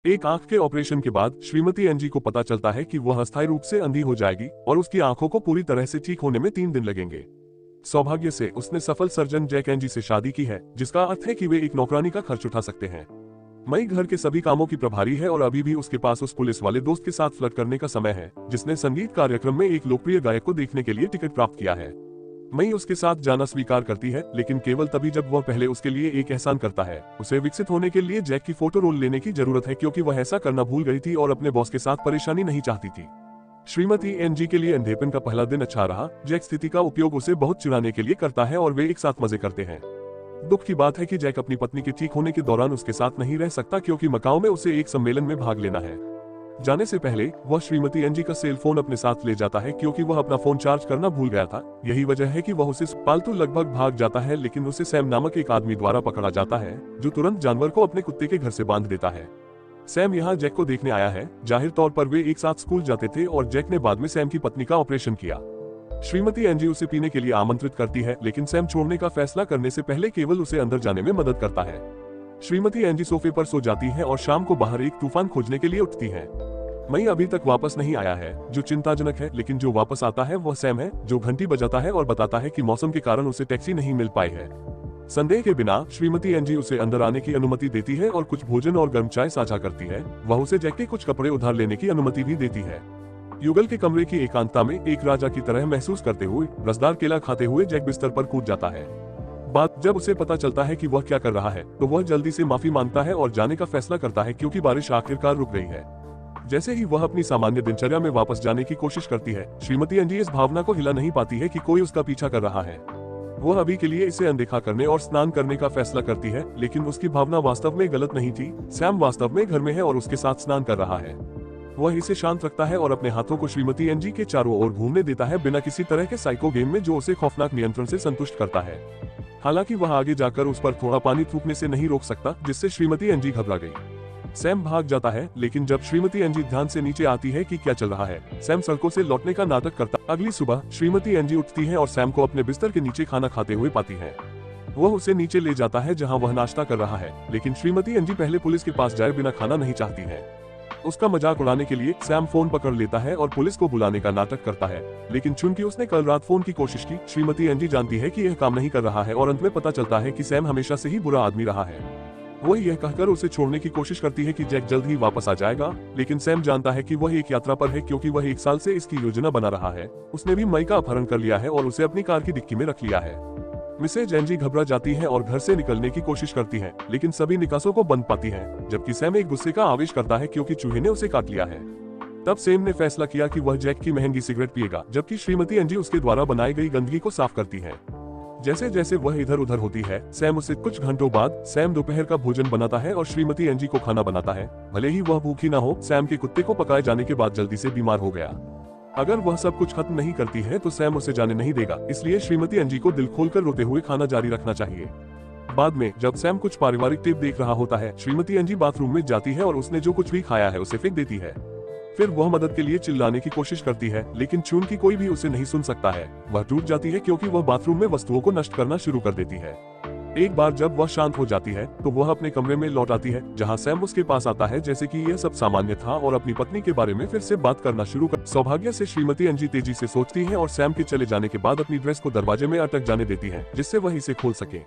एक आंख के ऑपरेशन के बाद श्रीमती एनजी को पता चलता है कि वह अस्थायी रूप से अंधी हो जाएगी और उसकी आंखों को पूरी तरह से ठीक होने में 3 दिन लगेंगे। सौभाग्य से उसने सफल सर्जन जैक एनजी से शादी की है, जिसका अर्थ है कि वे एक नौकरानी का खर्च उठा सकते हैं। मई घर के सभी कामों की प्रभारी है और अभी भी उसके पास उस पुलिस वाले दोस्त के साथ फ्लर्ट करने का समय है, जिसने संगीत कार्यक्रम में एक लोकप्रिय गायक को देखने के लिए टिकट प्राप्त किया है। मई उसके साथ जाना स्वीकार करती है, लेकिन केवल तभी जब वह पहले उसके लिए एक एहसान करता है। उसे विकसित होने के लिए जैक की फोटो रोल लेने की जरूरत है, क्योंकि वह ऐसा करना भूल गई थी और अपने बॉस के साथ परेशानी नहीं चाहती थी। श्रीमती एनजी के लिए अंधेपन का पहला दिन अच्छा रहा। जैक स्थिति का उपयोग उसे बहुत चिढ़ाने के लिए करता है और वे एक साथ मजे करते हैं। दुख की बात है कि जैक अपनी पत्नी के ठीक होने के दौरान उसके साथ नहीं रह सकता, क्योंकि मकाओ में उसे एक सम्मेलन में भाग लेना है। जाने से पहले वह श्रीमती एनजी का सेल फोन अपने साथ ले जाता है, क्योंकि वह अपना फोन चार्ज करना भूल गया था। यही वजह है कि वह उसे पालतू लगभग भाग जाता है, लेकिन उसे सैम नामक एक आदमी द्वारा पकड़ा जाता है, जो तुरंत जानवर को अपने कुत्ते के घर से बांध देता है। सैम यहाँ जैक को देखने आया है। जाहिर तौर पर वे एक साथ स्कूल जाते थे और जैक ने बाद में सैम की पत्नी का ऑपरेशन किया। श्रीमती एनजी उसे पीने के लिए आमंत्रित करती है, लेकिन सैम छोड़ने का फैसला करने से पहले केवल उसे अंदर जाने में मदद करता है। श्रीमती एनजी सोफे पर सो जाती है और शाम को बाहर एक तूफान खोजने के लिए उठती है। मई अभी तक वापस नहीं आया है, जो चिंताजनक है, लेकिन जो वापस आता है वह सैम है, जो घंटी बजाता है और बताता है कि मौसम के कारण उसे टैक्सी नहीं मिल पाई है। संदेह के बिना श्रीमती एनजी उसे अंदर आने की अनुमति देती है और कुछ भोजन और गर्म चाय साझा करती है। वह उसे जैक के कुछ कपड़े उधार लेने की अनुमति भी देती है। युगल के कमरे की एकांतता में एक राजा की तरह महसूस करते हुए रसदार केला खाते हुए जैक बिस्तर पर कूद जाता है। बात जब उसे पता चलता है कि वह क्या कर रहा है, तो वह जल्दी से माफी मांगता है और जाने का फैसला करता है, क्योंकि बारिश आखिरकार रुक गई है। जैसे ही वह अपनी सामान्य दिनचर्या में वापस जाने की कोशिश करती है, श्रीमती एनजी इस भावना को हिला नहीं पाती है कि कोई उसका पीछा कर रहा है। वह अभी के लिए इसे अनदेखा करने और स्नान करने का फैसला करती है, लेकिन उसकी भावना वास्तव में गलत नहीं थी। सैम वास्तव में घर में है और उसके साथ स्नान कर रहा है। वह इसे शांत रखता है और अपने हाथों को श्रीमती एनजी के चारों ओर घूमने देता है, बिना किसी तरह के साइको गेम में जो उसे खौफनाक नियंत्रण से संतुष्ट करता है। हालांकि वह आगे जाकर उस पर थोड़ा पानी थूकने से नहीं रोक सकता, जिससे श्रीमती एनजी घबरा गई। सैम भाग जाता है, लेकिन जब श्रीमती एनजी ध्यान से नीचे आती है कि क्या चल रहा है, सैम सड़कों से लौटने का नाटक करता। अगली सुबह श्रीमती एनजी उठती है और सैम को अपने बिस्तर के नीचे खाना खाते हुए पाती है। वह उसे नीचे ले जाता है जहां वह नाश्ता कर रहा है, लेकिन श्रीमती एनजी पहले पुलिस के पास जाए बिना खाना नहीं चाहती है। उसका मजाक उड़ाने के लिए सैम फोन पकड़ लेता है और पुलिस को बुलाने का नाटक करता है, लेकिन चूंकि उसने कल रात फोन की कोशिश की, श्रीमती एनजी जानती है कि यह काम नहीं कर रहा है और अंत में पता चलता है कि सैम हमेशा से ही बुरा आदमी रहा है। वह यह कहकर उसे छोड़ने की कोशिश करती है कि जैक जल्द ही वापस आ जाएगा, लेकिन सैम जानता है कि वह एक यात्रा पर है, क्योंकि वह 1 साल से इसकी योजना बना रहा है। उसने भी मई का अपहरण कर लिया है और उसे अपनी कार की डिक्की में रख लिया है। मिसेज एनजी घबरा जाती है और घर से निकलने की कोशिश करती है, लेकिन सभी निकासों को बंद पाती है, जबकि सैम एक गुस्से का आवेश करता है, क्योंकि चूहे ने उसे काट लिया है। तब सैम ने फैसला किया कि वह जैक की महंगी सिगरेट पिएगा, जबकि श्रीमती एनजी उसके द्वारा बनाई गई गंदगी को साफ करती है। जैसे जैसे वह इधर उधर होती है, सैम उसे कुछ घंटों बाद सैम दोपहर का भोजन बनाता है और श्रीमती एनजी को खाना बनाता है। भले ही वह भूखी ना हो, सैम के कुत्ते को पकाए जाने के बाद जल्दी से बीमार हो गया। अगर वह सब कुछ खत्म नहीं करती है तो सैम उसे जाने नहीं देगा, इसलिए श्रीमती एनजी को दिल खोलकर रोते हुए खाना जारी रखना चाहिए। बाद में जब सैम कुछ पारिवारिक टेप देख रहा होता है, श्रीमती एनजी बाथरूम में जाती है और उसने जो कुछ भी खाया है उसे फेंक देती है। फिर वह मदद के लिए चिल्लाने की कोशिश करती है, लेकिन चूंकि कोई भी उसे नहीं सुन सकता है, वह टूट जाती है, क्योंकि वह बाथरूम में वस्तुओं को नष्ट करना शुरू कर देती है। एक बार जब वह शांत हो जाती है, तो वह अपने कमरे में लौट आती है, जहां सैम उसके पास आता है जैसे कि यह सब सामान्य था और अपनी पत्नी के बारे में फिर से बात करना शुरू कर। सौभाग्य से श्रीमती एनजी तेजी से सोचती है और सैम के चले जाने के बाद अपनी ड्रेस को दरवाजे में अटक जाने देती है, जिससे वह इसे खोल सके।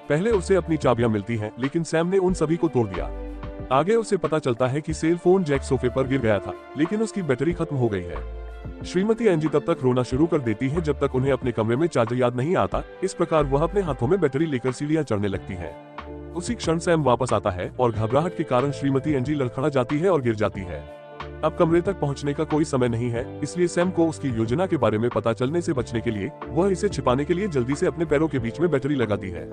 पहले उसे अपनी चाबियां मिलती हैं, लेकिन सैम ने उन सभी को तोड़ दिया। आगे उसे पता चलता है कि सेल फोन जैक सोफे पर गिर गया था, लेकिन उसकी बैटरी खत्म हो गई है। श्रीमती एनजी तब तक रोना शुरू कर देती है जब तक उन्हें अपने कमरे में चार्जर याद नहीं आता। इस प्रकार वह अपने हाथों में बैटरी लेकर सीढ़ियां चढ़ने लगती है। उसी क्षण सैम वापस आता है और घबराहट के कारण श्रीमती एनजी लड़खड़ा जाती है और गिर जाती है। अब कमरे तक पहुंचने का कोई समय नहीं है, इसलिए सैम को उसकी योजना के बारे में पता चलने से बचने के लिए वह इसे छिपाने के लिए जल्दी से अपने पैरों के बीच में बैटरी लगाती है।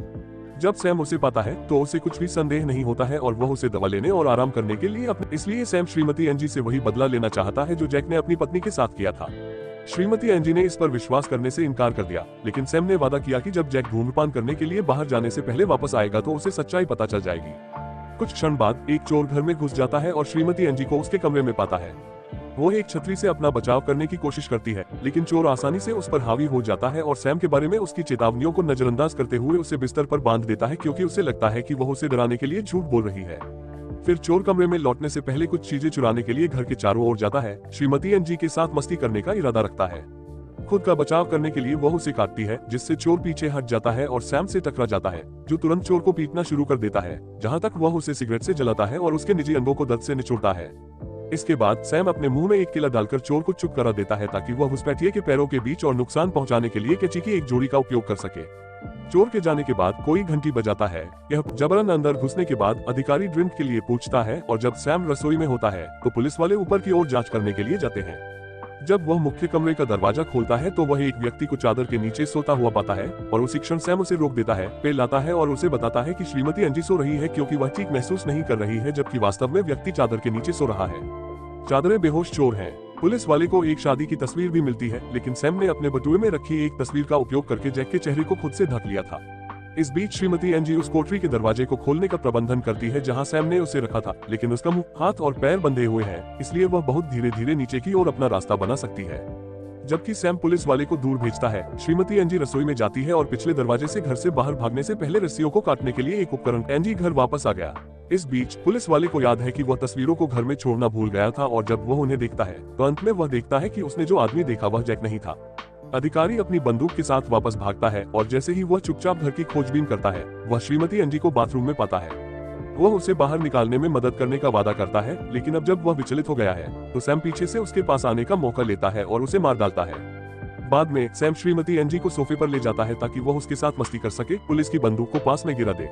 जब सैम उसे पाता है तो उसे कुछ भी संदेह नहीं होता है और वह उसे दवा लेने और आराम करने के लिए इसलिए सैम श्रीमती एनजी से वही बदला लेना चाहता है जो जैक ने अपनी पत्नी के साथ किया था। श्रीमती एनजी ने इस पर विश्वास करने से इनकार कर दिया, लेकिन सैम ने वादा किया कि जब जैक धूम्रपान करने के लिए बाहर जाने से पहले वापस आएगा तो उसे सच्चाई पता चल जाएगी। कुछ क्षण बाद एक चोर घर में घुस जाता है और श्रीमती एनजी को उसके कमरे में पाता है। वो एक छतरी से अपना बचाव करने की कोशिश करती है, लेकिन चोर आसानी से उस पर हावी हो जाता है और सैम के बारे में उसकी चेतावनियों को नजरअंदाज करते हुए उसे बिस्तर पर बांध देता है, क्योंकि उसे लगता है कि वह उसे डराने के लिए झूठ बोल रही है। फिर चोर कमरे में लौटने से पहले कुछ चीजें चुराने के लिए घर के चारों ओर जाता है। श्रीमती एनजी के साथ मस्ती करने का इरादा रखता है। खुद का बचाव करने के लिए वह उसे काटती है, जिससे चोर पीछे हट जाता है और सैम से टकरा जाता है, जो तुरंत चोर को पीटना शुरू कर देता है, जहां तक वह उसे सिगरेट से जलाता है और उसके निजी अंगों को दर्द से निचोड़ता है। इसके बाद सैम अपने मुंह में एक केला डालकर चोर को चुप करा देता है, ताकि वह घुसपैठिए के पैरों के बीच और नुकसान पहुंचाने के लिए कैंची की एक जोड़ी का उपयोग कर सके। चोर के जाने के बाद कोई घंटी बजाता है। यह जबरन अंदर घुसने के बाद अधिकारी ड्रिंक के लिए पूछता है, और जब सैम रसोई में होता है तो पुलिस वाले ऊपर की ओर जांच करने के लिए जाते हैं। जब वह मुख्य कमरे का दरवाजा खोलता है तो वह एक व्यक्ति को चादर के नीचे सोता हुआ पाता है, और उसी क्षण सैम उसे रोक देता है, पेड़ लाता है और उसे बताता है कि श्रीमती एनजी सो रही है, क्योंकि वह ठीक महसूस नहीं कर रही है, जबकि वास्तव में व्यक्ति चादर के नीचे सो रहा है। चादरें बेहोश चोर हैं। पुलिस वाले को एक शादी की तस्वीर भी मिलती है, लेकिन सैम ने अपने बटुए में रखी एक तस्वीर का उपयोग करके जैक के चेहरे को खुद से ढक लिया था। इस बीच श्रीमती एनजी उस कोठरी के दरवाजे को खोलने का प्रबंधन करती है जहां सैम ने उसे रखा था, लेकिन उसका मुंह, हाथ और पैर बंधे हुए हैं, इसलिए वह बहुत धीरे धीरे नीचे की ओर अपना रास्ता बना सकती है। जबकि सैम पुलिस वाले को दूर भेजता है, श्रीमती एनजी रसोई में जाती है और पिछले दरवाजे से घर से बाहर भागने से पहले रस्सियों को काटने के लिए एक उपकरण। एनजी घर वापस आ गया। इस बीच पुलिस वाले को याद है कि वह तस्वीरों को घर में छोड़ना भूल गया था, और जब वह उन्हें देखता है तो अंत में वह देखता है कि उसने जो आदमी देखा वह जैक नहीं था। अधिकारी अपनी बंदूक के साथ वापस भागता है, और जैसे ही वह चुपचाप घर की खोजबीन करता है, वह श्रीमती एनजी को बाथरूम में पाता है। वह उसे बाहर निकालने में मदद करने का वादा करता है, लेकिन अब जब वह विचलित हो गया है तो सैम पीछे से उसके पास आने का मौका लेता है और उसे मार डालता है। बाद में सैम श्रीमती एनजी को सोफे पर ले जाता है ताकि वह उसके साथ मस्ती कर सके, पुलिस की बंदूक को पास में गिरा दे।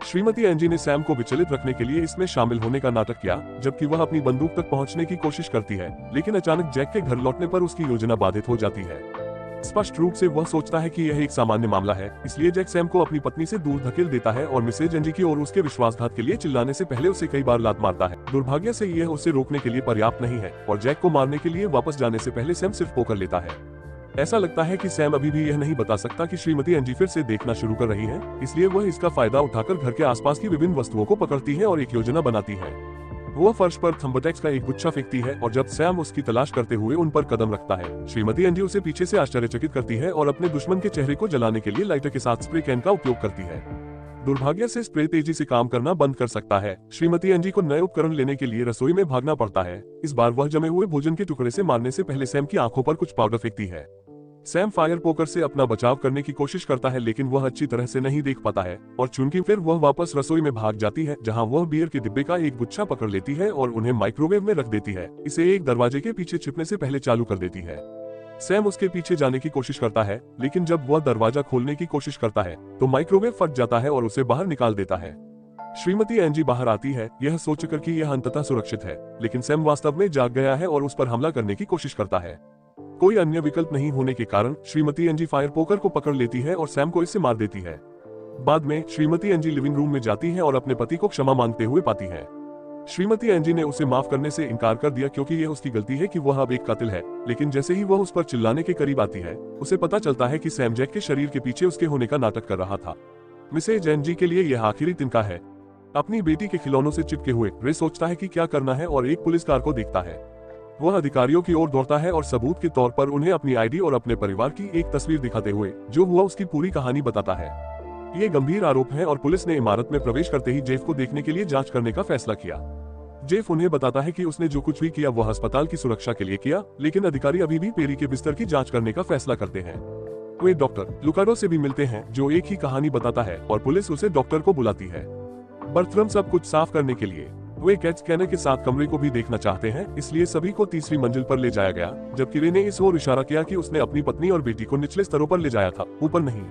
श्रीमती एनजी ने सैम को विचलित रखने के लिए इसमें शामिल होने का नाटक किया, जबकि वह अपनी बंदूक तक पहुंचने की कोशिश करती है, लेकिन अचानक जैक के घर लौटने पर उसकी योजना बाधित हो जाती है। स्पष्ट रूप से वह सोचता है कि यह एक सामान्य मामला है, इसलिए जैक सैम को अपनी पत्नी से दूर धकेल देता है और मिसेज एनजी की ओर उसके विश्वासघात के लिए चिल्लाने से पहले उसे कई बार लात मारता है। दुर्भाग्य से यह उसे रोकने के लिए पर्याप्त नहीं है, और जैक को मारने के लिए वापस जाने से पहले सैम सिर्फ पोकर लेता है। ऐसा लगता है कि सैम अभी भी यह नहीं बता सकता कि श्रीमती एनजी फिर से देखना शुरू कर रही है, इसलिए वह इसका फायदा उठाकर घर के आसपास की विभिन्न वस्तुओं को पकड़ती है और एक योजना बनाती है। वह फर्श पर थंबटेक्स का एक गुच्छा फेंकती है, और जब सैम उसकी तलाश करते हुए उन पर कदम रखता है, श्रीमती एनजी उसे पीछे से आश्चर्यचकित करती है और अपने दुश्मन के चेहरे को जलाने के लिए लाइटर के साथ स्प्रे कैन का उपयोग करती है। दुर्भाग्य से स्प्रे तेजी से काम करना बंद कर सकता है। श्रीमती एनजी को नए उपकरण लेने के लिए रसोई में भागना पड़ता है। इस बार वह जमे हुए भोजन के टुकड़े से मारने से पहले सैम की आंखों पर कुछ पाउडर फेंकती है। सैम फायर पोकर से अपना बचाव करने की कोशिश करता है, लेकिन वह अच्छी तरह से नहीं देख पाता है, और चूंकि फिर वह वापस रसोई में भाग जाती है, जहां वह बियर के डिब्बे का एक गुच्छा पकड़ लेती है और उन्हें माइक्रोवेव में रख देती है। इसे एक दरवाजे के पीछे छिपने से पहले चालू कर देती है। सैम उसके पीछे जाने की कोशिश करता है, लेकिन जब वह दरवाजा खोलने की कोशिश करता है तो माइक्रोवेव फट जाता है और उसे बाहर निकाल देता है। श्रीमती एनजी बाहर आती है, यह सोचकर कि यह अंततः सुरक्षित है, लेकिन सैम वास्तव में जाग गया है और उस पर हमला करने की कोशिश करता है। कोई अन्य विकल्प नहीं होने के कारण श्रीमती एनजी फायर पोकर को पकड़ लेती है और सैम को इससे मार देती है। बाद में श्रीमती एनजी लिविंग रूम में जाती है और अपने पति को क्षमा मांगते हुए पाती है। श्रीमती एनजी ने उसे माफ करने से इनकार कर दिया, क्योंकि यह उसकी गलती है कि वह अब एक कातिल है, लेकिन जैसे ही वह उस पर चिल्लाने के करीब आती है, उसे पता चलता है कि सैम जैक के शरीर के पीछे उसके होने का नाटक कर रहा था। मिसेज एनजी के लिए यह आखिरी तिनका है। अपनी बेटी के खिलौनों से चिपके हुए रे सोचता है कि क्या करना है और एक पुलिस कार को देखता है। वह अधिकारियों की ओर दौड़ता है और सबूत के तौर पर उन्हें अपनी आईडी और अपने परिवार की एक तस्वीर दिखाते हुए जो हुआ उसकी पूरी कहानी बताता है। ये गंभीर आरोप है और पुलिस ने इमारत में प्रवेश करते ही जेफ को देखने के लिए जांच करने का फैसला किया। जेफ उन्हें बताता है कि उसने जो कुछ भी किया वह अस्पताल की सुरक्षा के लिए किया, लेकिन अधिकारी अभी भी पेरी के बिस्तर की जांच करने का फैसला करते हैं। वे डॉक्टर लुकाडो से भी मिलते हैं, जो एक ही कहानी बताता है, और पुलिस उसे डॉक्टर को बुलाती है बर्थरम सब कुछ साफ करने के लिए। वे कैच स्कैनर के साथ कमरे को भी देखना चाहते हैं, इसलिए सभी को तीसरी मंजिल पर ले जाया गया, जबकि रे ने इस ओर इशारा किया कि उसने अपनी पत्नी और बेटी को निचले स्तरों पर ले जाया था, ऊपर नहीं।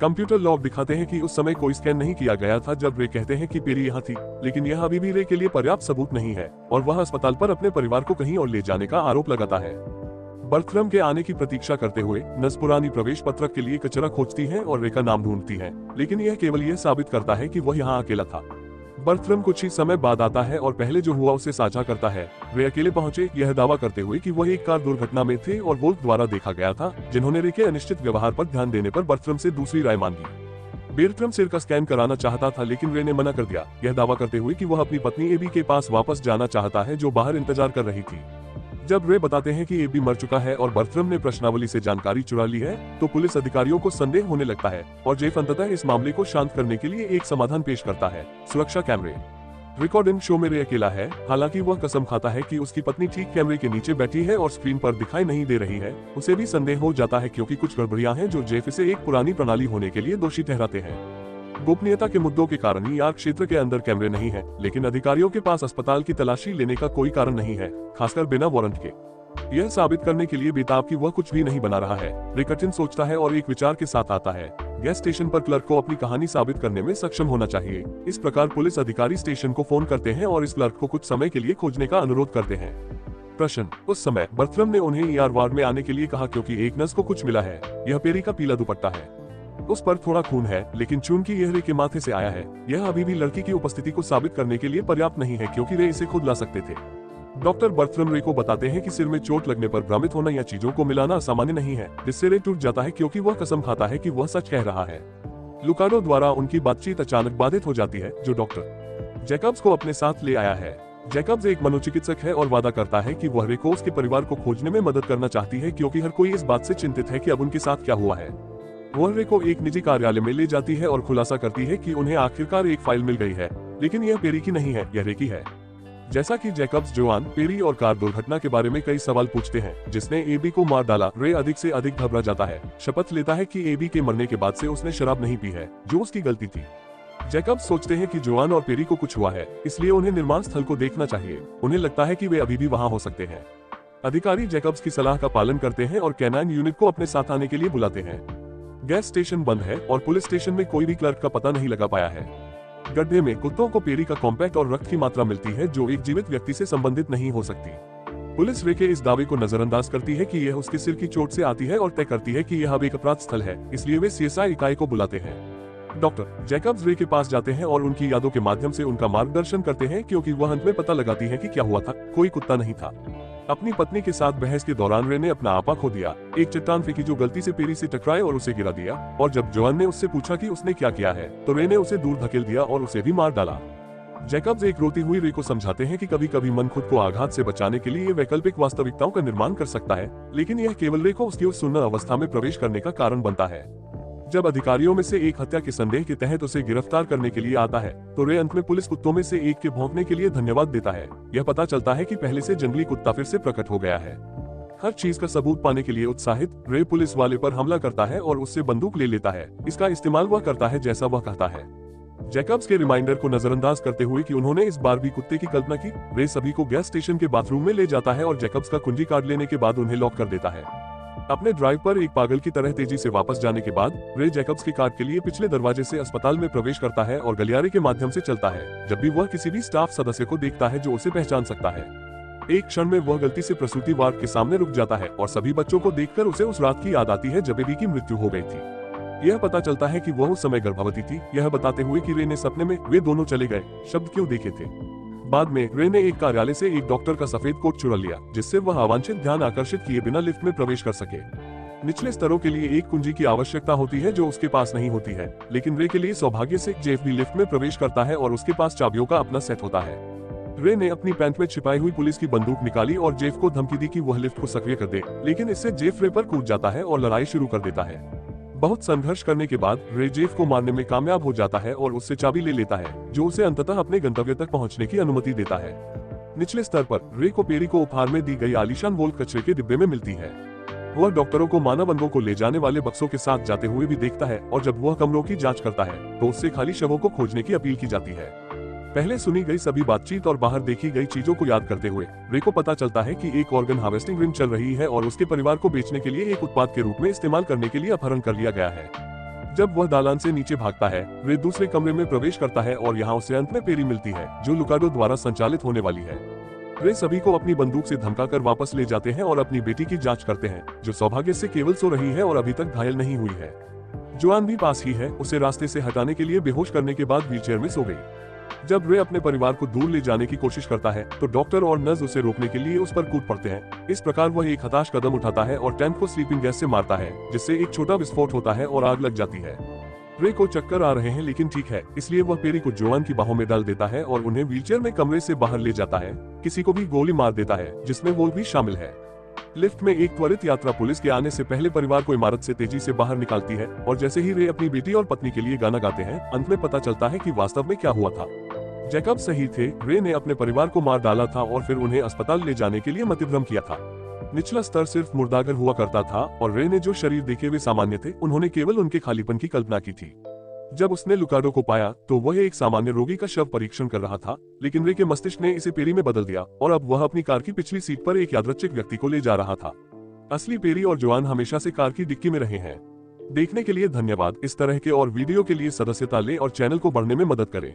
कंप्यूटर लॉग दिखाते हैं कि उस समय कोई स्कैन नहीं किया गया था जब रे कहते हैं कि पेरी यहाँ थी, लेकिन यह अभी भी रे के लिए पर्याप्त सबूत नहीं है और वह अस्पताल पर अपने परिवार को कहीं और ले जाने का आरोप लगाता है। बर्थरम के आने की प्रतीक्षा करते हुए नस पुरानी प्रवेश पत्रक के लिए कचरा खोजती है और रे का नाम ढूंढती है, लेकिन यह केवल यह साबित करता है कि वह यहाँ अकेला था। बर्थरम कुछ ही समय बाद आता है और पहले जो हुआ उसे साझा करता है। वे अकेले पहुंचे, यह दावा करते हुए कि वह एक कार दुर्घटना में थे और वोल्फ द्वारा देखा गया था, जिन्होंने रे के अनिश्चित व्यवहार पर ध्यान देने पर बर्थरम से दूसरी राय मांगी। बर्थरम सिर का स्कैन कराना चाहता था, लेकिन रे ने मना कर दिया, यह दावा करते हुए कि वह अपनी पत्नी एबी के पास वापस जाना चाहता है, जो बाहर इंतजार कर रही थी। जब रे बताते हैं कि एबी मर चुका है और बर्थरम ने प्रश्नावली से जानकारी चुरा ली है, तो पुलिस अधिकारियों को संदेह होने लगता है और जेफ अंततः इस मामले को शांत करने के लिए एक समाधान पेश करता है, सुरक्षा कैमरे। रिकॉर्डिंग शो में रे अकेला है, हालांकि वह कसम खाता है कि उसकी पत्नी ठीक कैमरे के नीचे बैठी है और स्क्रीन पर दिखाई नहीं दे रही है। उसे भी संदेह हो जाता है क्योंकि कुछ गड़बड़ियां हैं जो जेफ इसे एक पुरानी प्रणाली होने के लिए दोषी ठहराते हैं। गोपनीयता के मुद्दों के कारण ईआर क्षेत्र के अंदर कैमरे नहीं है, लेकिन अधिकारियों के पास अस्पताल की तलाशी लेने का कोई कारण नहीं है, खासकर बिना वारंट के। यह साबित करने के लिए बेताब कि वह कुछ भी नहीं बना रहा है, रे कठिन सोचता है और एक विचार के साथ आता है। गैस स्टेशन पर क्लर्क को अपनी कहानी साबित करने में सक्षम होना चाहिए। इस प्रकार पुलिस अधिकारी स्टेशन को फोन करते हैं और इस क्लर्क को कुछ समय के लिए खोजने का अनुरोध करते हैं। प्रश्न: उस समय बर्थरम ने उन्हें ईआर वार्ड में आने के लिए कहा क्योंकि एक नर्स को कुछ मिला है। यह पेरी का पीला दुपट्टा है, उस पर थोड़ा खून है, लेकिन चूंकि यह रे के माथे से आया है, यह अभी भी लड़की की उपस्थिति को साबित करने के लिए पर्याप्त नहीं है क्योंकि रे इसे खुद ला सकते थे। डॉक्टर बर्थरम रे को बताते हैं कि सिर में चोट लगने पर भ्रमित होना या चीजों को मिलाना असामान्य नहीं है, जिससे रे टूट जाता है क्योंकि वह कसम खाता है कि वह सच कह रहा है। लुकाडो द्वारा उनकी बातचीत अचानक बाधित हो जाती है, जो डॉक्टर जैकब्स को अपने साथ ले आया है। जैकब्स एक मनोचिकित्सक है और वादा करता है कि वह रे को उसके परिवार को खोजने में मदद करना चाहती है क्योंकि हर कोई इस बात से चिंतित है कि अब उनके साथ क्या हुआ है। वह रे को एक निजी कार्यालय में ले जाती है और खुलासा करती है कि उन्हें आखिरकार एक फाइल मिल गई है, लेकिन यह पेरी की नहीं है, यह रे की है। जैसा कि जैकब्स जोआन, पेरी और कार दुर्घटना के बारे में कई सवाल पूछते हैं जिसने एबी को मार डाला, रे अधिक से अधिक घबरा जाता है। शपथ लेता है कि एबी के मरने के बाद से उसने शराब नहीं पी है, जो उसकी गलती थी। जैकब्स सोचते हैं कि जोआन और पेरी को कुछ हुआ है, इसलिए उन्हें निर्माण स्थल को देखना चाहिए। उन्हें लगता है कि वे अभी भी वहां हो सकते हैं। अधिकारी जैकब्स की सलाह का पालन करते हैं और कैनाइन यूनिट को अपने साथ आने के लिए बुलाते हैं। गैस स्टेशन बंद है और पुलिस स्टेशन में कोई भी क्लर्क का पता नहीं लगा पाया है। गड्ढे में कुत्तों को पेरी का कॉम्पैक्ट और रक्त की मात्रा मिलती है जो एक जीवित व्यक्ति से संबंधित नहीं हो सकती। पुलिस रे के इस दावे को नजरअंदाज करती है कि यह उसके सिर की चोट से आती है और तय करती है कि यह अब एक अपराध स्थल है, इसलिए वे सीएसआई इकाई को बुलाते हैं। डॉक्टर जैकब्स रे के पास जाते हैं और उनकी यादों के माध्यम से उनका मार्गदर्शन करते हैं क्योंकि वह अंत में पता लगाती है कि क्या हुआ था। कोई कुत्ता नहीं था। अपनी पत्नी के साथ बहस के दौरान रे ने अपना आपा खो दिया, एक चट्टान फेंकी जो गलती से पेरी से टकराए और उसे गिरा दिया, और जब जोआन ने उससे पूछा कि उसने क्या किया है तो रे ने उसे दूर धकेल दिया और उसे भी मार डाला। जैकब्स एक रोती हुई रे को समझाते हैं कि कभी कभी मन खुद को आघात से बचाने के लिए वैकल्पिक वास्तविकताओं का निर्माण कर सकता है, लेकिन यह केवल रे को उसकी उस सुन्न अवस्था में प्रवेश करने का कारण बनता है। जब अधिकारियों में से एक हत्या के संदेह के तहत उसे गिरफ्तार करने के लिए आता है तो रे अंत में पुलिस कुत्तों में से एक के भौंकने के लिए धन्यवाद देता है। यह पता चलता है कि पहले से जंगली कुत्ता फिर से प्रकट हो गया है। हर चीज का सबूत पाने के लिए उत्साहित, रे पुलिस वाले पर हमला करता है और उससे बंदूक ले लेता है। इसका इस्तेमाल वह करता है जैसा वह कहता है। जैकब्स के रिमाइंडर को नजरअंदाज करते हुए कि उन्होंने इस बार भी कुत्ते की कल्पना की, रे सभी को गैस स्टेशन के बाथरूम में ले जाता है और जैकब्स का कुंजी कार्ड लेने के बाद उन्हें लॉक कर देता है। अपने ड्राइव पर एक पागल की तरह तेजी से वापस जाने के बाद रे जैकब्स की कार के लिए पिछले दरवाजे से अस्पताल में प्रवेश करता है और गलियारे के माध्यम से चलता है। जब भी वह किसी भी स्टाफ सदस्य को देखता है जो उसे पहचान सकता है, एक क्षण में वह गलती से प्रसूति वार्ड के सामने रुक जाता है और सभी बच्चों को देखकर उसे उस रात की याद आती है जब एबी की मृत्यु हो गई थी। यह पता चलता है कि वह उस समय गर्भवती थी, यह बताते हुए कि रे ने सपने में वे दोनों चले गए शब्द क्यों देखे थे। बाद में रे ने एक कार्यालय से एक डॉक्टर का सफेद कोट चुरा लिया जिससे वह अवांछित ध्यान आकर्षित किए बिना लिफ्ट में प्रवेश कर सके। निचले स्तरों के लिए एक कुंजी की आवश्यकता होती है जो उसके पास नहीं होती है, लेकिन रे के लिए सौभाग्य से जेफ भी लिफ्ट में प्रवेश करता है और उसके पास चाबियों का अपना सेट होता है। रे ने अपनी पैंट में छिपाई हुई पुलिस की बंदूक निकाली और जेफ को धमकी दी कि वह लिफ्ट को सक्रिय कर दे, लेकिन इससे जेफ रे पर कूद जाता है और लड़ाई शुरू कर देता है। बहुत संघर्ष करने के बाद रे जेफ को मारने में कामयाब हो जाता है और उससे चाबी ले लेता है, जो उसे अंततः अपने गंतव्य तक पहुंचने की अनुमति देता है। निचले स्तर पर रे को पेरी को उपहार में दी गई आलीशान वोल्ट कचरे के डिब्बे में मिलती है। वह डॉक्टरों को मानव अंगों को ले जाने वाले बक्सों के साथ जाते हुए भी देखता है और जब वह कमरों की जांच करता है तो उससे खाली शवों को खोजने की अपील की जाती है। पहले सुनी गई सभी बातचीत और बाहर देखी गई चीजों को याद करते हुए रे को पता चलता है कि एक ऑर्गन हार्वेस्टिंग रिंग चल रही है और उसके परिवार को बेचने के लिए एक उत्पाद के रूप में इस्तेमाल करने के लिए अपहरण कर लिया गया है। जब वह दालान से नीचे भागता है, रे दूसरे कमरे में प्रवेश करता है और यहाँ उसे अंत में पेरी मिलती है जो लुकाडो द्वारा संचालित होने वाली है। वे सभी को अपनी बंदूक से धमकाकर वापस ले जाते हैं और अपनी बेटी की जांच करते हैं, जो सौभाग्य से केवल सो रही है और अभी तक घायल नहीं हुई है। जोआन भी पास ही है, उसे रास्ते से हटाने के लिए बेहोश करने के बाद व्हीलचेयर में सो गई। जब रे अपने परिवार को दूर ले जाने की कोशिश करता है तो डॉक्टर और नर्स उसे रोकने के लिए उस पर कूद पड़ते हैं। इस प्रकार वह एक हताश कदम उठाता है और टैंक को स्लीपिंग गैस से मारता है, जिससे एक छोटा विस्फोट होता है और आग लग जाती है। रे को चक्कर आ रहे हैं लेकिन ठीक है, इसलिए वह पेरी को जोआन की बाहों में डाल देता है और उन्हें व्हीलचेयर में कमरे से बाहर ले जाता है। किसी को भी गोली मार देता है, जिसमें वो भी शामिल है। लिफ्ट में एक त्वरित यात्रा पुलिस के आने से पहले परिवार को इमारत से तेजी से बाहर निकालती है और जैसे ही रे अपनी बेटी और पत्नी के लिए गाना गाते हैं, अंत में पता चलता है कि वास्तव में क्या हुआ था। जैकब सही थे, रे ने अपने परिवार को मार डाला था और फिर उन्हें अस्पताल ले जाने के लिए मतिभ्रम किया था। निचला स्तर सिर्फ मुर्दागर हुआ करता था और रे ने जो शरीर देखे वे सामान्य थे, उन्होंने केवल उनके खालीपन की कल्पना की थी। जब उसने लुकाडो को पाया तो वह एक सामान्य रोगी का शव परीक्षण कर रहा था, लेकिन रे के मस्तिष्क ने इसे पेरी में बदल दिया और अब वह अपनी कार की पिछली सीट पर एक यादृच्छिक व्यक्ति को ले जा रहा था। असली पेरी और जोआन हमेशा से कार की डिक्की में रहे हैं। देखने के लिए धन्यवाद। इस तरह के और वीडियो के लिए सदस्यता लें और चैनल को बढ़ने में मदद करें।